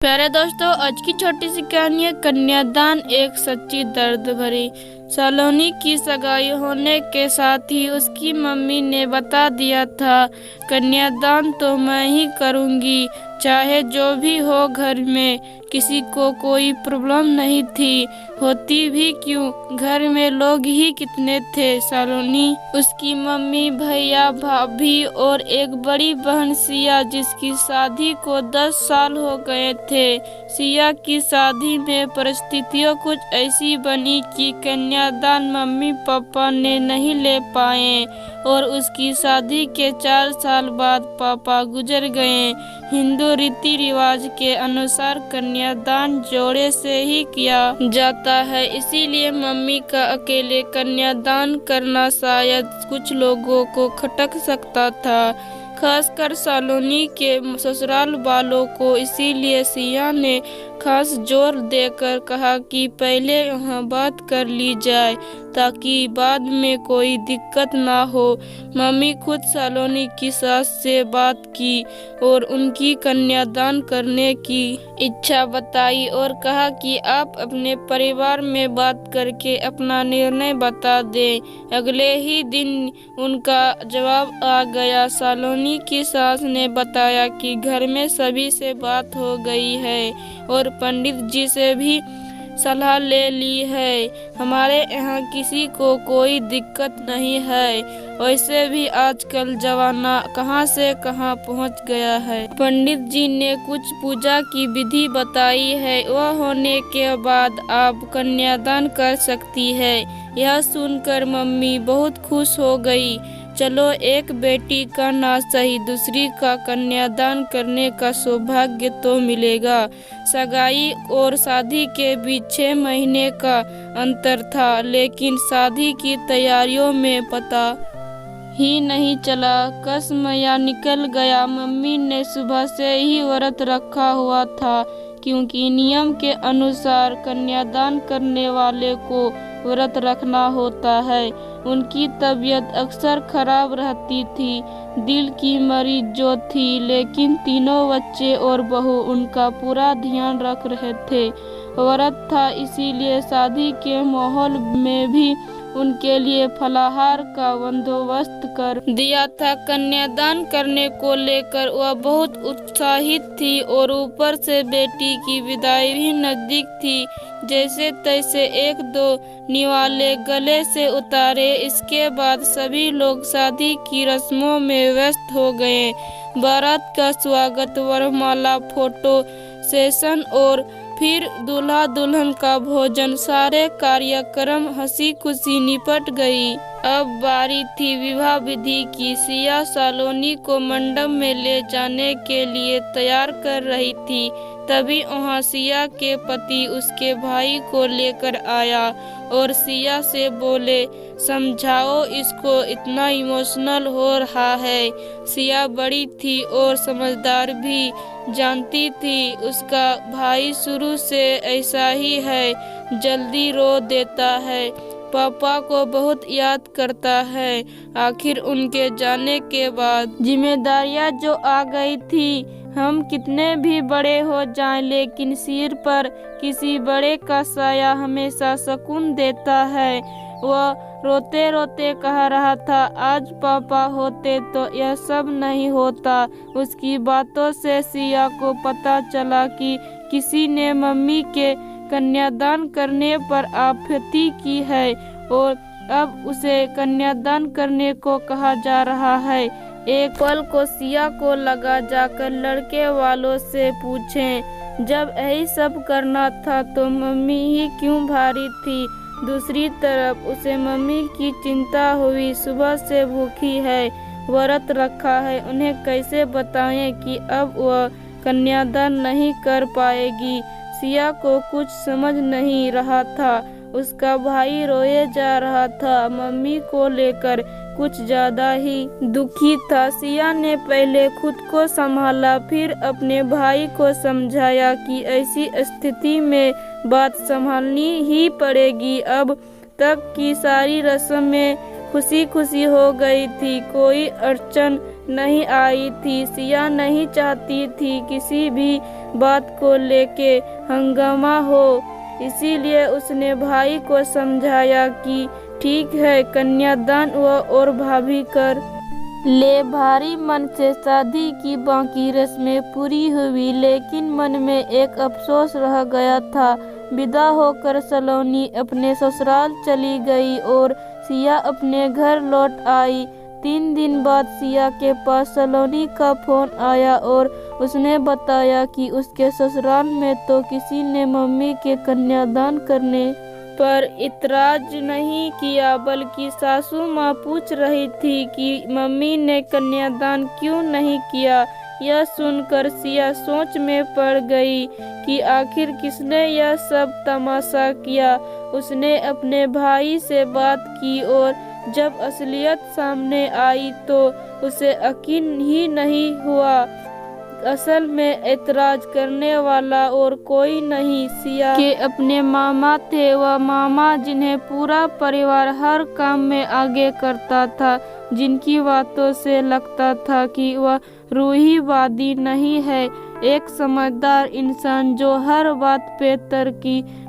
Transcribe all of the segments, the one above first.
प्यारे दोस्तों, आज की छोटी सी कहानी है कन्यादान, एक सच्ची दर्द भरी। सलोनी की सगाई होने के साथ ही उसकी मम्मी ने बता दिया था, कन्यादान तो मैं ही करूँगी, चाहे जो भी हो। घर में किसी को कोई प्रॉब्लम नहीं थी, होती भी क्यों, घर में लोग ही कितने थे। सलोनी, उसकी मम्मी, भैया, भाभी और एक बड़ी बहन सिया, जिसकी शादी को 10 साल हो गए थे। सिया की शादी में परिस्थितियाँ कुछ ऐसी बनी कि कन्यादान मम्मी पापा ने नहीं ले पाए और उसकी शादी के 4 साल बाद पापा गुजर गए। हिंदू रीति रिवाज के अनुसार कन्यादान जोड़े से ही किया जाता है, इसीलिए मम्मी का अकेले कन्यादान करना शायद कुछ लोगों को खटक सकता था, खासकर सलोनी के ससुराल वालों को। इसीलिए सिया ने खास जोर देकर कहा कि पहले यहाँ बात कर ली जाए ताकि बाद में कोई दिक्कत ना हो। मम्मी खुद सलोनी की सास से बात की और उनकी कन्यादान करने की इच्छा बताई और कहा कि आप अपने परिवार में बात करके अपना निर्णय बता दें। अगले ही दिन उनका जवाब आ गया। सलोनी की सास ने बताया कि घर में सभी से बात हो गई है और पंडित जी से भी सलाह ले ली है। हमारे यहाँ किसी को कोई दिक्कत नहीं है। वैसे भी आजकल जमाना कहाँ से कहाँ पहुँच गया है। पंडित जी ने कुछ पूजा की विधि बताई है, वह होने के बाद आप कन्यादान कर सकती है। यह सुनकर मम्मी बहुत खुश हो गई। चलो, एक बेटी का ना सही दूसरी का कन्यादान करने का सौभाग्य तो मिलेगा। सगाई और शादी के बीच 6 महीने का अंतर था, लेकिन शादी की तैयारियों में पता ही नहीं चला कब समय निकल गया। मम्मी ने सुबह से ही व्रत रखा हुआ था, क्योंकि नियम के अनुसार कन्यादान करने वाले को व्रत रखना होता है। उनकी तबीयत अक्सर खराब रहती थी, दिल की मरीज जो थी, लेकिन तीनों बच्चे और बहू उनका पूरा ध्यान रख रहे थे। व्रत था, इसीलिए शादी के माहौल में भी उनके लिए फलाहार का बंदोबस्त कर दिया था। कन्यादान करने को लेकर वह बहुत उत्साहित थी और ऊपर से बेटी की विदाई भी नजदीक थी। जैसे तैसे 1-2 निवाले गले से उतारे, इसके बाद सभी लोग शादी की रस्मों में व्यस्त हो गए। बारात का स्वागत, वरमाला, फोटो सेशन और फिर दूल्हा दुल्हन का भोजन, सारे कार्यक्रम हंसी खुशी निपट गई। अब बारी थी विवाह विधि की। सिया सलोनी को मंडप में ले जाने के लिए तैयार कर रही थी, तभी वहाँ सिया के पति उसके भाई को लेकर आया और सिया से बोले, समझाओ इसको, इतना इमोशनल हो रहा है। सिया बड़ी थी और समझदार भी, जानती थी उसका भाई शुरू से ऐसा ही है, जल्दी रो देता है, पापा को बहुत याद करता है। आखिर उनके जाने के बाद जिम्मेदारियां जो आ गई थी, हम कितने भी बड़े हो जाएं, लेकिन सिर पर किसी बड़े का साया हमेशा सुकून देता है। वह रोते रोते कह रहा था, आज पापा होते तो यह सब नहीं होता। उसकी बातों से सिया को पता चला कि किसी ने मम्मी के कन्यादान करने पर आपत्ति की है और अब उसे कन्यादान करने को कहा जा रहा है। एक पल को सिया को लगा जाकर लड़के वालों से पूछें, जब यही सब करना था तो मम्मी ही क्यों भारी थी। दूसरी तरफ उसे मम्मी की चिंता हुई, सुबह से भूखी है, व्रत रखा है, उन्हें कैसे बताएं कि अब वह कन्यादान नहीं कर पाएगी। सिया को कुछ समझ नहीं रहा था। उसका भाई रोए जा रहा था, मम्मी को लेकर कुछ ज्यादा ही दुखी था। सिया ने पहले खुद को संभाला, फिर अपने भाई को समझाया कि ऐसी स्थिति में बात संभालनी ही पड़ेगी। अब तक की सारी रस्में खुशी खुशी हो गई थी, कोई अड़चन नहीं आई थी। सिया नहीं चाहती थी किसी भी बात को लेके हंगामा हो। इसीलिए उसने भाई को समझाया कि ठीक है, कन्यादान हुआ और भाभी कर ले। भारी मन से शादी की बाकी रस्में पूरी हुई, लेकिन मन में एक अफसोस रह गया था। विदा होकर सलोनी अपने ससुराल चली गई और सिया अपने घर लौट आई। 3 दिन बाद सिया के पास सलोनी का फोन आया और उसने बताया कि उसके ससुराल में तो किसी ने मम्मी के कन्यादान करने पर इतराज नहीं किया, बल्कि सासू माँ पूछ रही थी कि मम्मी ने कन्यादान क्यों नहीं किया। यह सुनकर सिया सोच में पड़ गई कि आखिर किसने यह सब तमाशा किया। उसने अपने भाई से बात की और जब असलियत सामने आई तो उसे यकीन ही नहीं हुआ। असल में ऐतराज करने वाला और कोई नहीं, सिया के अपने मामा थे। वह मामा जिन्हें पूरा परिवार हर काम में आगे करता था, जिनकी बातों से लगता था कि वह रूढ़िवादी नहीं है, एक समझदार इंसान जो हर बात पे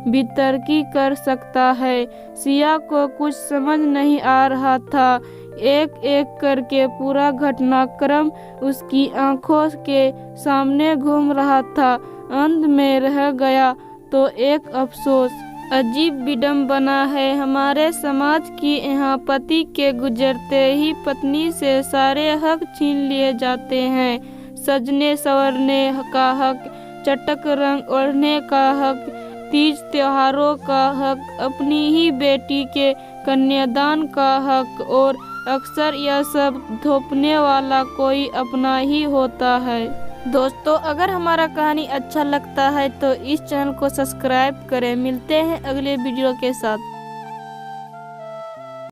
वितर्की कर सकता है। सिया को कुछ समझ नहीं आ रहा था। एक एक करके पूरा घटनाक्रम उसकी आंखों के सामने घूम रहा था। अंत में रह गया तो एक अफसोस। अजीब विडंबना है, हमारे समाज की यहाँ पति के गुजरते ही पत्नी से सारे हक छीन लिए जाते हैं। सजने संवरने का हक, चटक रंग ओढ़ने का हक, तीज त्योहारों का हक, अपनी ही बेटी के कन्यादान का हक, और अक्सर यह सब थोपने वाला कोई अपना ही होता है। दोस्तों, अगर हमारा कहानी अच्छा लगता है तो इस चैनल को सब्सक्राइब करें। मिलते हैं अगले वीडियो के साथ।